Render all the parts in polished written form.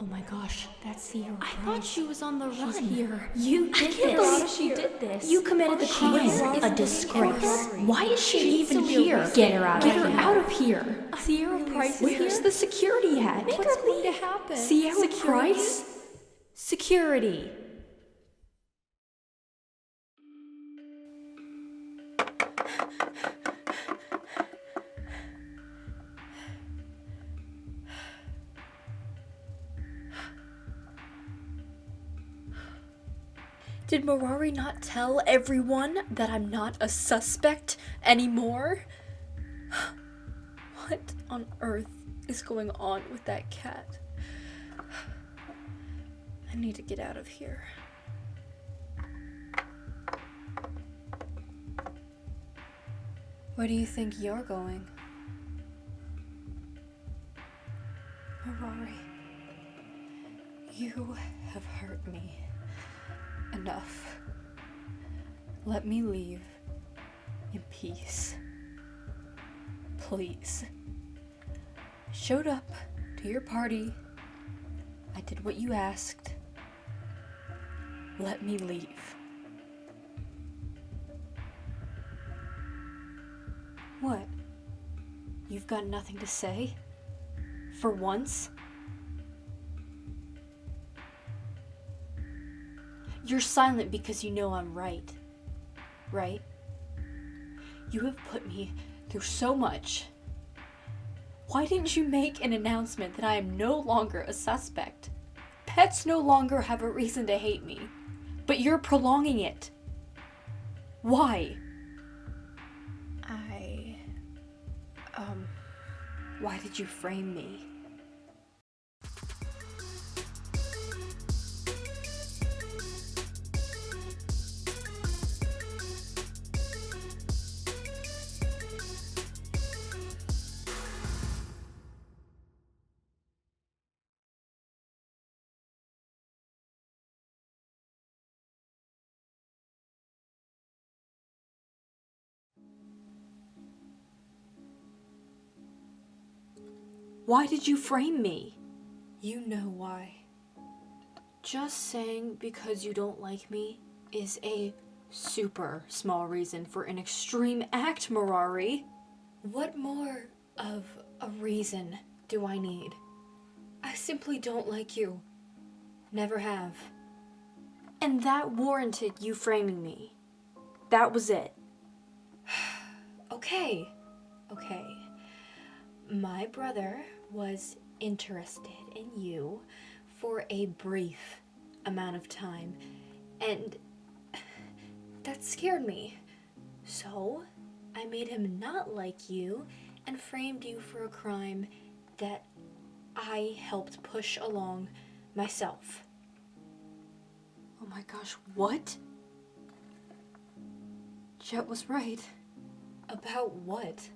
Oh my gosh, that's Sierra. I thought she was on the run. She's here. You did I can't believe she did this. You committed the crime. She is a disgrace. Why is she even here? Get her out of here. Get her out of here. Sierra Price is Where's here. the security at? What's going to happen? Sierra Price? Security. Did Marari not tell everyone that I'm not a suspect anymore? What on earth is going on with that cat? I need to get out of here. Where do you think you're going? Marari, you have hurt me. Enough. Let me leave in peace. Please. I showed up to your party. I did what you asked. Let me leave. What? You've got nothing to say? For once? You're silent because you know I'm right. Right? You have put me through so much. Why didn't you make an announcement that I am no longer a suspect? Pets no longer have a reason to hate me, but you're prolonging it. Why? Why did you frame me? Why did you frame me? You know why. Just saying because you don't like me is a super small reason for an extreme act, Marari. What more of a reason do I need? I simply don't like you. Never have. And that warranted you framing me. That was it. Okay. My brother was interested in you for a brief amount of time, and that scared me. So I made him not like you and framed you for a crime that I helped push along myself. Oh my gosh, what? Jet was right. About what?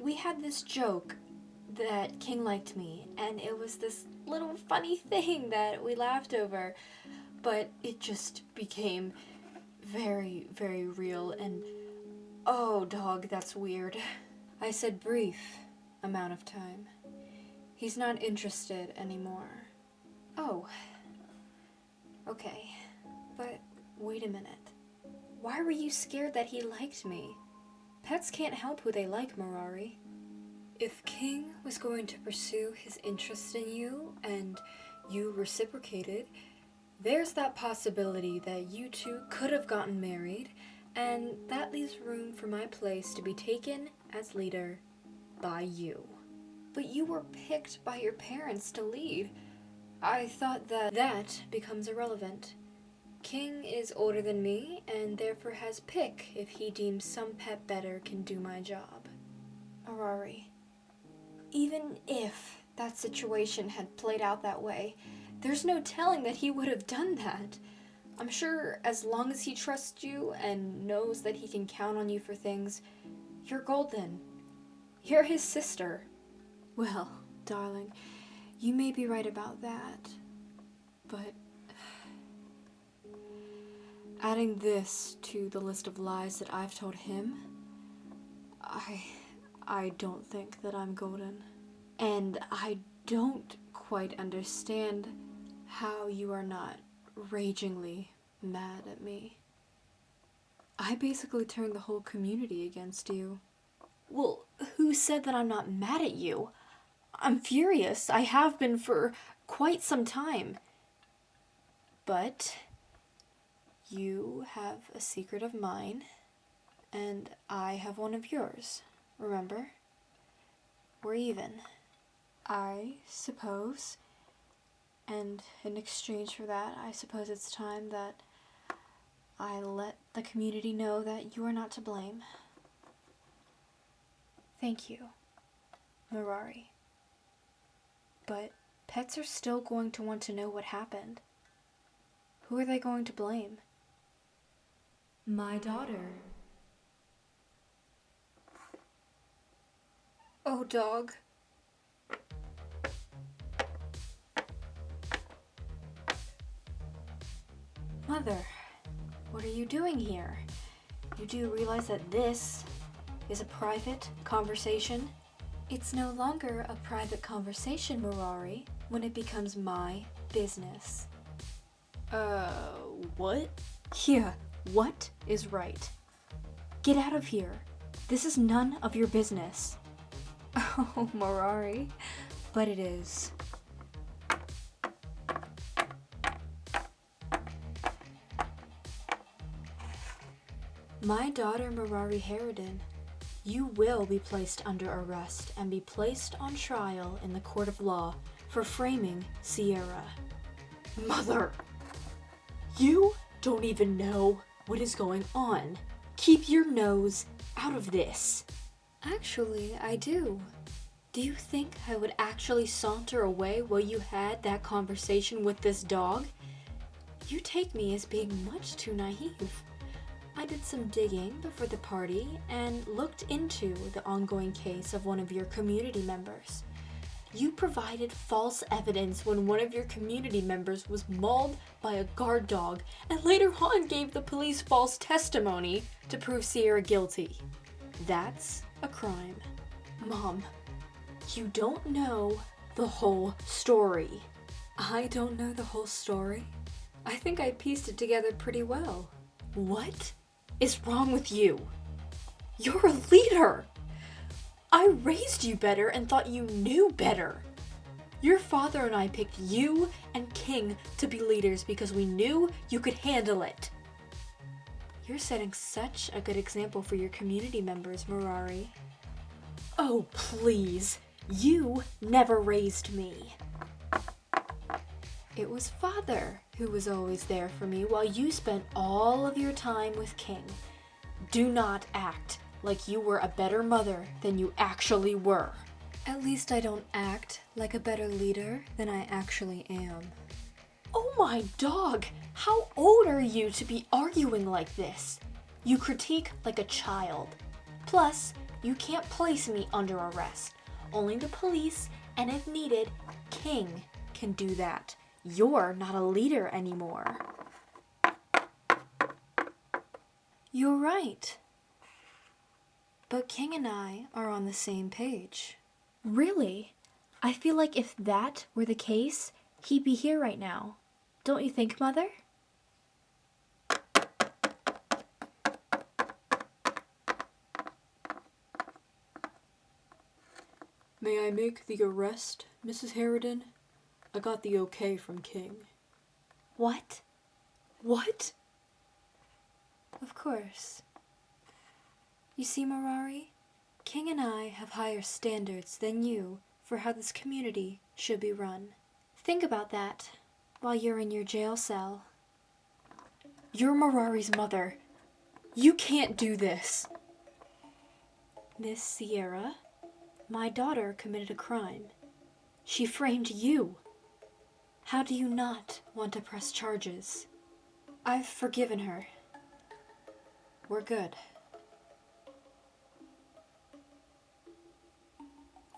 We had this joke that King liked me, and it was this little funny thing that we laughed over, but it just became very, very real, and oh, dog, that's weird. I said brief amount of time. He's not interested anymore. Oh, okay, but wait a minute. Why were you scared that he liked me? Pets can't help who they like, Marari. If King was going to pursue his interest in you and you reciprocated, there's that possibility that you two could have gotten married, and that leaves room for my place to be taken as leader by you. But you were picked by your parents to lead. I thought that becomes irrelevant. King is older than me, and therefore has pick if he deems some pet better can do my job. Marari, even if that situation had played out that way, there's no telling that he would have done that. I'm sure as long as he trusts you and knows that he can count on you for things, you're golden. You're his sister. Well, darling, you may be right about that, but adding this to the list of lies that I've told him, I don't think that I'm golden. And I don't quite understand how you are not ragingly mad at me. I basically turned the whole community against you. Well, who said that I'm not mad at you? I'm furious. I have been for quite some time. But you have a secret of mine, and I have one of yours. Remember? We're even. I suppose. And in exchange for that, I suppose it's time that I let the community know that you are not to blame. Thank you, Marari. But pets are still going to want to know what happened. Who are they going to blame? My daughter. Oh, dog. Mother, what are you doing here? You do realize that this is a private conversation? It's no longer a private conversation, Marari, when it becomes my business. What? Yeah, what is right? Get out of here. This is none of your business. Oh, Marari, but it is. My daughter Marari Harridan, you will be placed under arrest and be placed on trial in the court of law for framing Sierra. Mother, you don't even know what is going on. Keep your nose out of this. Actually, I do. Do you think I would actually saunter away while you had that conversation with this dog? You take me as being much too naive. I did some digging before the party and looked into the ongoing case of one of your community members. You provided false evidence when one of your community members was mauled by a guard dog and later on gave the police false testimony to prove Sierra guilty. That's a crime. Mom, you don't know the whole story. I don't know the whole story? I think I pieced it together pretty well. What is wrong with you? You're a leader! I raised you better and thought you knew better. Your father and I picked you and King to be leaders because we knew you could handle it. You're setting such a good example for your community members, Marari. Oh, please. You never raised me. It was Father who was always there for me while you spent all of your time with King. Do not act like you were a better mother than you actually were. At least I don't act like a better leader than I actually am. Oh my dog! How old are you to be arguing like this? You critique like a child. Plus, you can't place me under arrest. Only the police, and if needed, King can do that. You're not a leader anymore. You're right. But King and I are on the same page. Really? I feel like if that were the case, he'd be here right now. Don't you think, Mother? May I make the arrest, Mrs. Harridan? I got the okay from King. What? What? Of course. You see, Marari, King and I have higher standards than you for how this community should be run. Think about that while you're in your jail cell. You're Marari's mother. You can't do this. Miss Sierra, my daughter committed a crime. She framed you. How do you not want to press charges? I've forgiven her. We're good.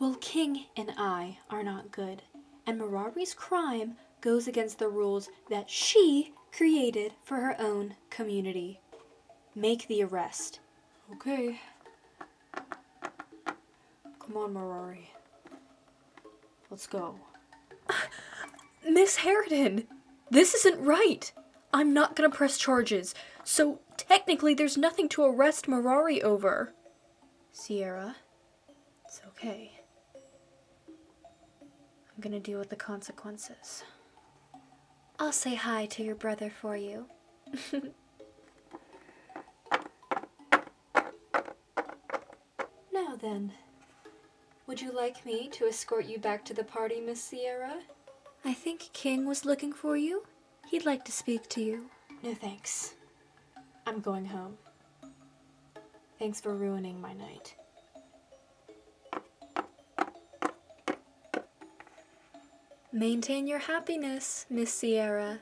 Well, King and I are not good, and Marari's crime goes against the rules that she created for her own community. Make the arrest. Okay. Come on, Marari. Let's go. Miss Harridan, this isn't right. I'm not gonna press charges, so technically there's nothing to arrest Marari over. Sierra, it's okay. I'm gonna deal with the consequences. I'll say hi to your brother for you. Now then, would you like me to escort you back to the party, Miss Sierra? I think King was looking for you. He'd like to speak to you. No thanks. I'm going home. Thanks for ruining my night. Maintain your happiness, Miss Sierra.